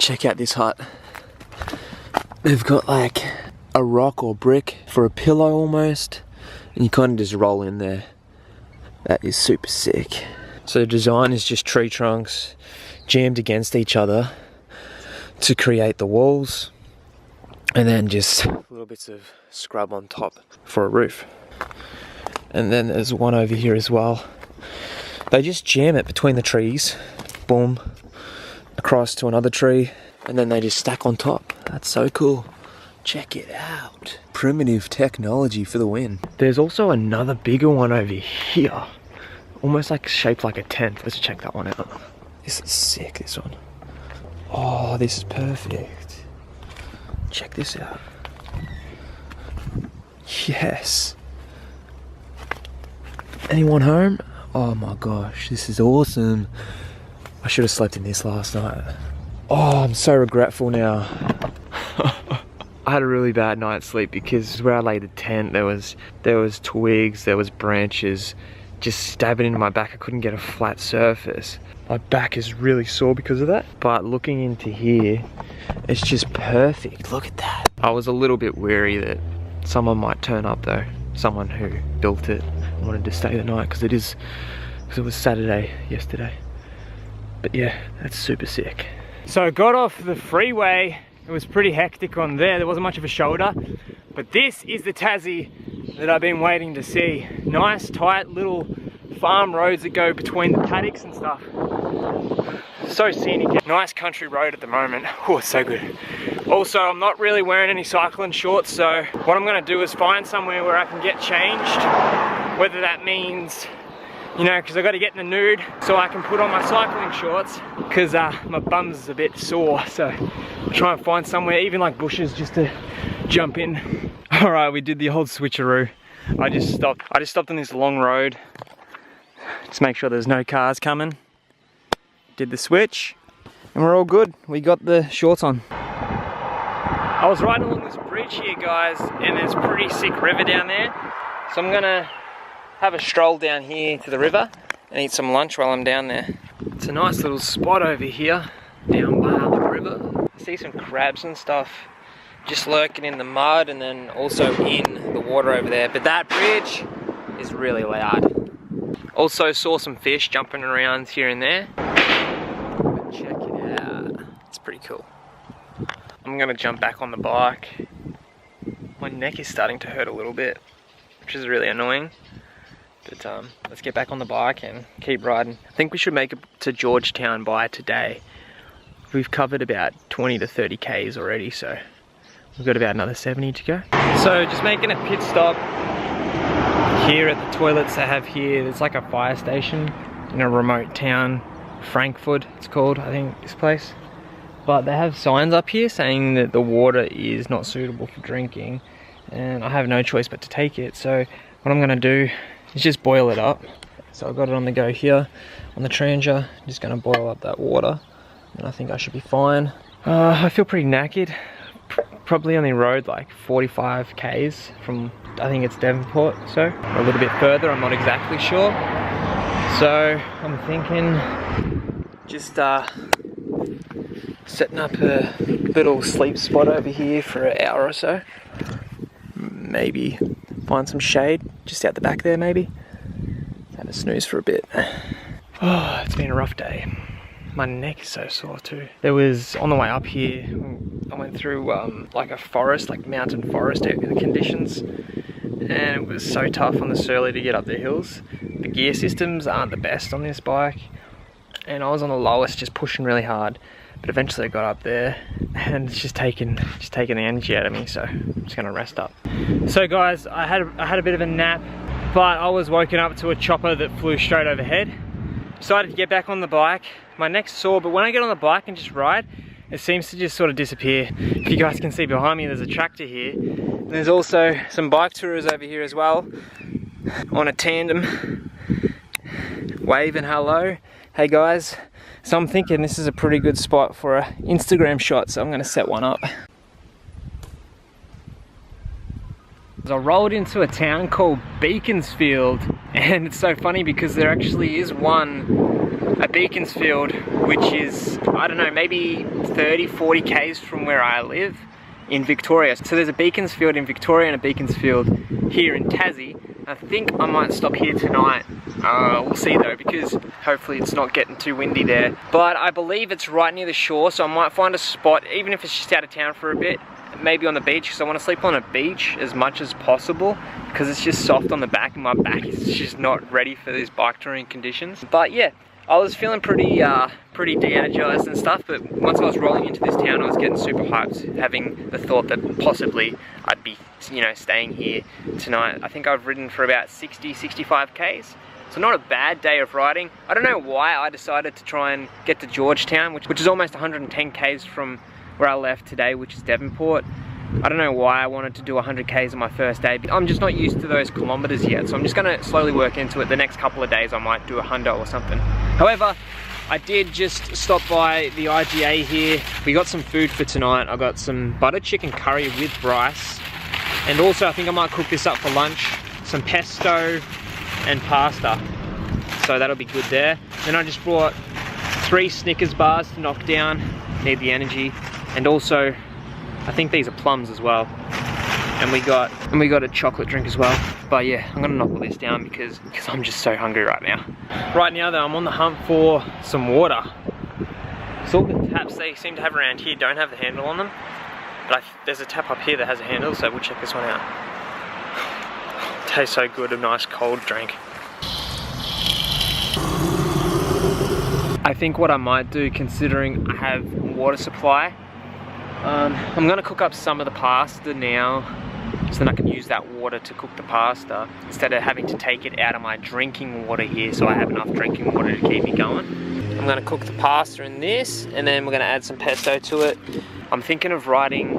check out this hut. They've got like a rock or brick for a pillow almost, and you kind of just roll in there. That is super sick. So the design is just tree trunks jammed against each other to create the walls, and then just little bits of scrub on top for a roof. And then there's one over here as well. They just jam it between the trees, boom, across to another tree, and then they just stack on top. That's so cool. Check it out. Primitive technology for the win. There's also another bigger one over here. Almost like shaped like a tent. Let's check that one out. This is sick, this one. Oh, this is perfect. Check this out. Yes. Anyone home? Oh my gosh, this is awesome. I should have slept in this last night. Oh, I'm so regretful now. I had a really bad night's sleep because where I laid the tent, there was twigs, there was branches just stabbing into my back. I couldn't get a flat surface. My back is really sore because of that. But looking into here, it's just perfect. Look at that. I was a little bit wary that someone might turn up though. Someone who built it and wanted to stay the night because it was Saturday yesterday. But yeah, that's super sick. So I got off the freeway. It was pretty hectic on there. There wasn't much of a shoulder. But this is the Tassie that I've been waiting to see. Nice, tight little farm roads that go between the paddocks and stuff. So scenic. Nice country road at the moment. Oh, it's so good. Also, I'm not really wearing any cycling shorts, so what I'm gonna do is find somewhere where I can get changed. Whether that means, you know, because I got to get in the nude so I can put on my cycling shorts because my bum's a bit sore. So I'll try and find somewhere, even like bushes, just to jump in. All right, we did the old switcheroo. I just stopped on this long road. Just make sure there's no cars coming. Did the switch and we're all good. We got the shorts on. I was riding along this bridge here, guys, and there's a pretty sick river down there. So I'm gonna have a stroll down here to the river and eat some lunch while I'm down there. It's a nice little spot over here, down by the river. I see some crabs and stuff just lurking in the mud and then also in the water over there. But that bridge is really loud. Also saw some fish jumping around here and there. But check it out. It's pretty cool. I'm gonna jump back on the bike. My neck is starting to hurt a little bit, which is really annoying. But let's get back on the bike and keep riding. I think we should make it to Georgetown by today. We've covered about 20 to 30 Ks already, so we've got about another 70 to go. So just making a pit stop here at the toilets they have here. There's like a fire station in a remote town, Frankfurt it's called, I think, this place. But they have signs up here saying that the water is not suitable for drinking, and I have no choice but to take it. So what I'm gonna do is just boil it up. So I've got it on the go here on the Trangia. Just gonna boil up that water and I think I should be fine. I feel pretty knackered. Probably only rode like 45 Ks from, I think it's Devonport, so or a little bit further, I'm not exactly sure. So I'm thinking just setting up a little sleep spot over here for an hour or so. Maybe find some shade just out the back there, maybe. Have a snooze for a bit. Oh, it's been a rough day. My neck is so sore too. There was, on the way up here, I went through like a forest, like mountain forest conditions, and it was so tough on the Surly to get up the hills. The gear systems aren't the best on this bike, and I was on the lowest just pushing really hard. But eventually I got up there and it's just taking the energy out of me, so I'm just gonna rest up. So guys, I had a bit of a nap, but I was woken up to a chopper that flew straight overhead. Decided to get back on the bike. My neck's sore, but when I get on the bike and just ride, it seems to just sort of disappear. If you guys can see behind me, there's a tractor here. And there's also some bike tourers over here as well, on a tandem, waving hello. Hey guys. So I'm thinking this is a pretty good spot for an Instagram shot, so I'm gonna set one up. I rolled into a town called Beaconsfield, and it's so funny because there actually is one a Beaconsfield, which is, I don't know, maybe 30-40 k's from where I live in Victoria. So there's a Beaconsfield in Victoria and a Beaconsfield here in Tassie. I think I might stop here tonight. We'll see though, because hopefully it's not getting too windy there. But I believe it's right near the shore, so I might find a spot, even if it's just out of town for a bit, maybe on the beach, because I want to sleep on a beach as much as possible, because it's just soft on the back and my back is just not ready for these bike touring conditions. But yeah, I was feeling pretty de-energized and stuff, but once I was rolling into this town, I was getting super hyped, having the thought that possibly I'd be, you know, staying here tonight. I think I've ridden for about 60-65 k's, so not a bad day of riding. I don't know why I decided to try and get to Georgetown, which is almost 110 k's from where I left today, which is Devonport. I don't know why I wanted to do 100 k's on my first day, but I'm just not used to those kilometers yet, so I'm just gonna slowly work into it. The next couple of days I might do a hundo or something. However, I did just stop by the IGA here. We got some food for tonight. I got some butter chicken curry with rice, and also I think I might cook this up for lunch, some pesto and pasta, so that'll be good there. Then I just brought 3 Snickers bars to knock down, need the energy, and also I think these are plums as well, and we got a chocolate drink as well. But yeah, I'm gonna knock all this down because I'm just so hungry right now. Right now though, I'm on the hunt for some water. So all the taps they seem to have around here don't have the handle on them, but there's a tap up here that has a handle, so we'll check this one out. Tastes so good, a nice cold drink. I think what I might do, considering I have water supply, I'm gonna cook up some of the pasta now, so then I can use that water to cook the pasta instead of having to take it out of my drinking water here, so I have enough drinking water to keep me going. I'm gonna cook the pasta in this, and then we're gonna add some pesto to it. I'm thinking of riding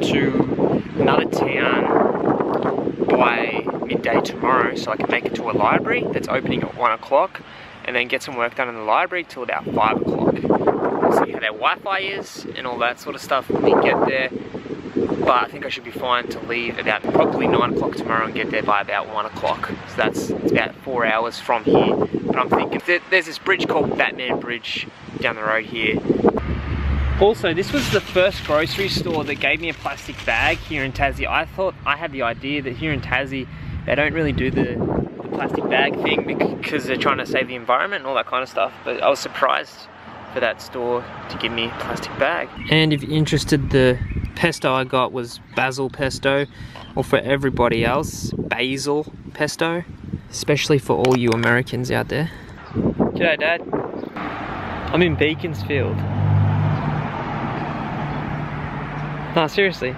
to another town by midday tomorrow, so I can make it to a library that's opening at 1 o'clock, and then get some work done in the library till about 5 o'clock. We'll see how their Wi-Fi is and all that sort of stuff when we get there. But I think I should be fine to leave about probably 9 o'clock tomorrow and get there by about 1 o'clock. So it's about 4 hours from here. But I'm thinking, there's this bridge called Batman Bridge down the road here. Also, this was the first grocery store that gave me a plastic bag here in Tassie. I thought, I had the idea that here in Tassie, they don't really do the plastic bag thing because they're trying to save the environment and all that kind of stuff. But I was surprised for that store to give me a plastic bag. And if you're interested, the pesto I got was basil pesto, or for everybody else, basil pesto, especially for all you Americans out there. G'day Dad. I'm in Beaconsfield. No, seriously.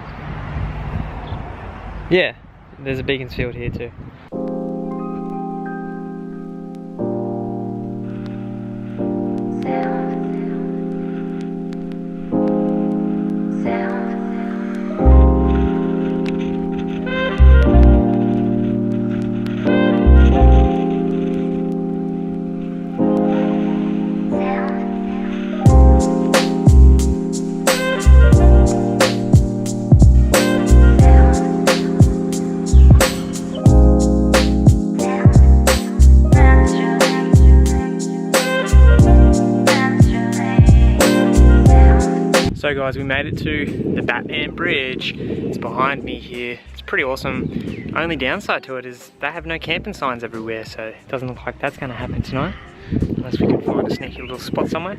Yeah, there's a Beaconsfield here too. So guys, we made it to the Batman Bridge. It's behind me here. It's pretty awesome. Only downside to it is they have no camping signs everywhere, so it doesn't look like that's gonna happen tonight, unless we can find a sneaky little spot somewhere.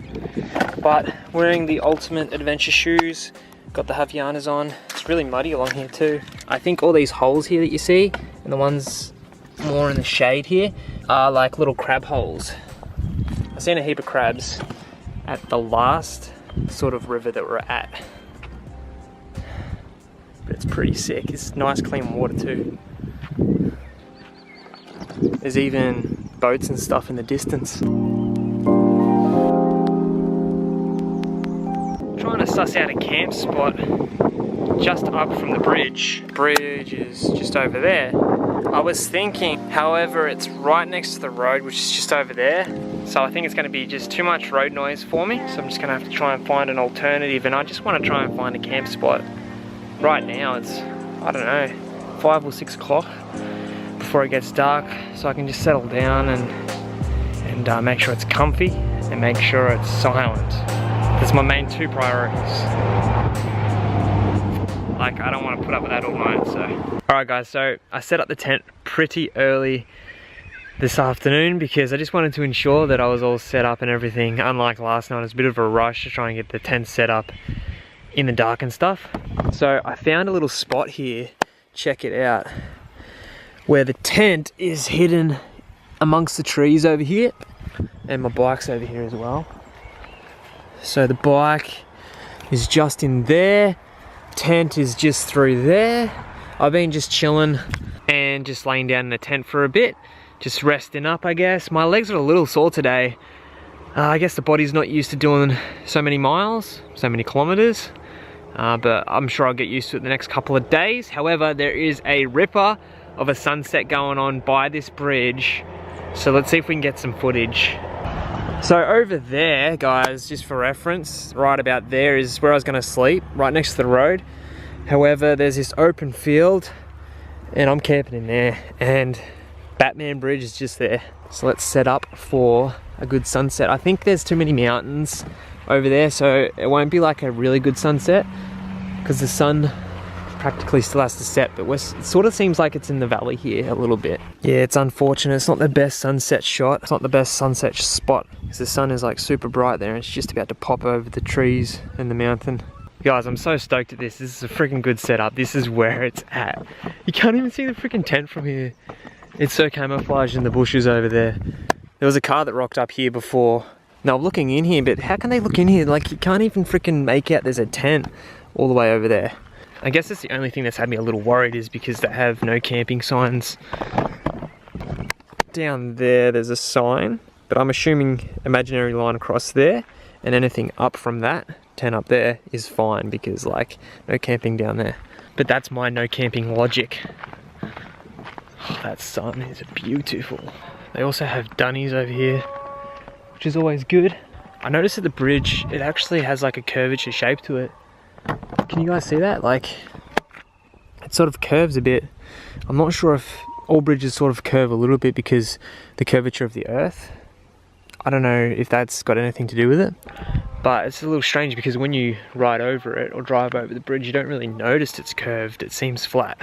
But wearing the ultimate adventure shoes, got the Havaianas on. It's really muddy along here too. I think all these holes here that you see, and the ones more in the shade here, are like little crab holes. I've seen a heap of crabs at the last sort of river that we're at, but it's pretty sick. It's nice clean water too. There's even boats and stuff in the distance. Trying to suss out a camp spot just up from the bridge. Bridge is just over there. I was thinking, however, it's right next to the road, which is just over there. So I think it's going to be just too much road noise for me. So I'm just going to have to try and find an alternative, and I just want to try and find a camp spot. Right now it's, I don't know, 5 or 6 o'clock before it gets dark, so I can just settle down and and make sure it's comfy and make sure it's silent. That's my main 2 priorities. Like, I don't want to put up with that all night, so. Alright guys, so I set up the tent pretty early this afternoon because I just wanted to ensure that I was all set up and everything. Unlike last night, it was a bit of a rush to try and get the tent set up in the dark and stuff. So I found a little spot here, check it out, where the tent is hidden amongst the trees over here, and my bike's over here as well. So the bike is just in there, tent is just through there. I've been just chilling and just laying down in the tent for a bit, just resting up, I guess. My legs are a little sore today. I guess the body's not used to doing so many miles, so many kilometers, but I'm sure I'll get used to it the next couple of days. However, there is a ripper of a sunset going on by this bridge, so let's see if we can get some footage. So over there, guys, just for reference, right about there is where I was gonna sleep, right next to the road. However, there's this open field and I'm camping in there, and Batman Bridge is just there. So let's set up for a good sunset. I think there's too many mountains over there, so it won't be like a really good sunset because the sun practically still has to set, but it sort of seems like it's in the valley here a little bit. Yeah, it's unfortunate. It's not the best sunset shot. It's not the best sunset spot because the sun is like super bright there and it's just about to pop over the trees and the mountain. Guys, I'm so stoked at this. This is a freaking good setup. This is where it's at. You can't even see the freaking tent from here. It's so camouflaged in the bushes over there. There was a car that rocked up here before. Now I'm looking in here, but how can they look in here? Like, you can't even freaking make out there's a tent all the way over there. I guess that's the only thing that's had me a little worried, is because they have no camping signs. Down there's a sign, but I'm assuming imaginary line across there, and anything up from that, 10 up there, is fine because like no camping down there. But that's my no camping logic. Oh, that sun is beautiful. They also have dunnies over here, which is always good. I noticed that the bridge, it actually has like a curvature shape to it. Can you guys see that? Like, it sort of curves a bit. I'm not sure if all bridges sort of curve a little bit because the curvature of the earth. I don't know if that's got anything to do with it, but it's a little strange because when you ride over it or drive over the bridge, you don't really notice it's curved. It seems flat.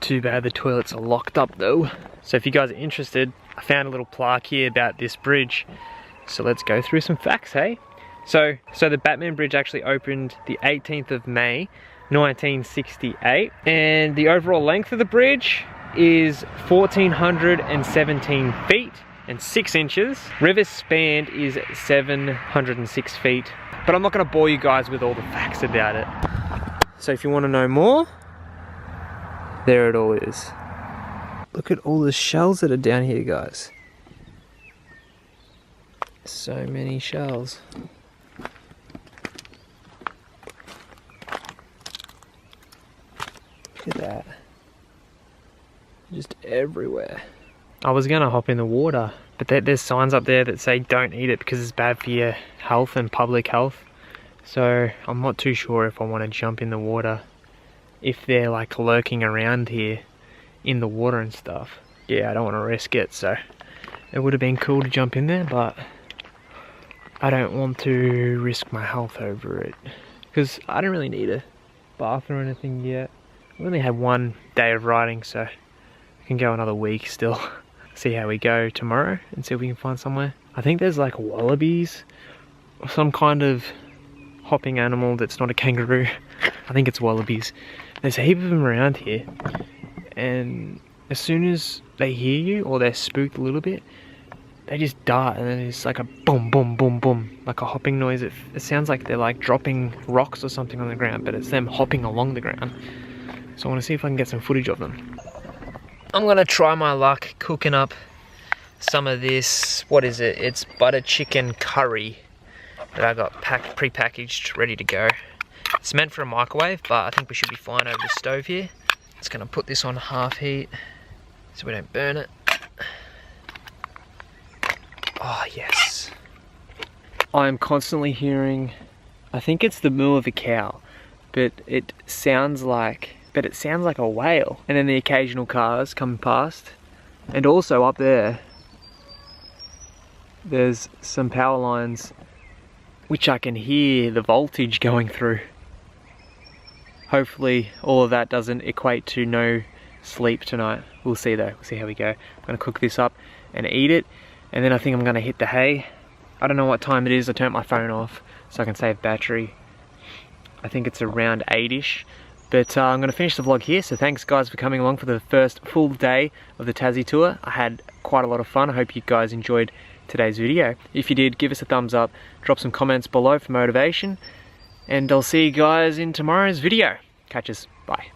Too bad the toilets are locked up though. So if you guys are interested, I found a little plaque here about this bridge. So let's go through some facts, hey? So the Batman Bridge actually opened the 18th of May, 1968. And the overall length of the bridge is 1,417 feet and 6 inches. River span is 706 feet. But I'm not gonna bore you guys with all the facts about it. So if you wanna know more, there it all is. Look at all the shells that are down here, guys. So many shells. Look at that. Just everywhere. I was gonna hop in the water, but there's signs up there that say don't eat it because it's bad for your health and public health. So I'm not too sure if I want to jump in the water if they're like lurking around here in the water and stuff. Yeah, I don't want to risk it, so it would have been cool to jump in there, but I don't want to risk my health over it because I don't really need a bath or anything yet. We only had 1 day of riding, so we can go another week still. See how we go tomorrow and see if we can find somewhere. I think there's like wallabies or some kind of hopping animal that's not a kangaroo. I think it's wallabies. There's a heap of them around here, and as soon as they hear you or they're spooked a little bit, they just dart, and then it's like a boom, boom, boom, boom, like a hopping noise. It sounds like they're like dropping rocks or something on the ground, but it's them hopping along the ground. So I want to see if I can get some footage of them. I'm gonna try my luck cooking up some of this, what is it? It's butter chicken curry that I got pre-packaged, ready to go. It's meant for a microwave, but I think we should be fine over the stove here. Just gonna put this on half heat so we don't burn it. Oh yes. I am constantly hearing, I think it's the moo of a cow, but it sounds like a whale. And then the occasional cars come past. And also up there, there's some power lines which I can hear the voltage going through. Hopefully all of that doesn't equate to no sleep tonight. We'll see though, we'll see how we go. I'm gonna cook this up and eat it, and then I think I'm gonna hit the hay. I don't know what time it is. I turned my phone off so I can save battery. I think it's around 8ish. But I'm going to finish the vlog here, so thanks guys for coming along for the first full day of the Tassie tour. I had quite a lot of fun. I hope you guys enjoyed today's video. If you did, give us a thumbs up, drop some comments below for motivation, and I'll see you guys in tomorrow's video. Catch us, bye.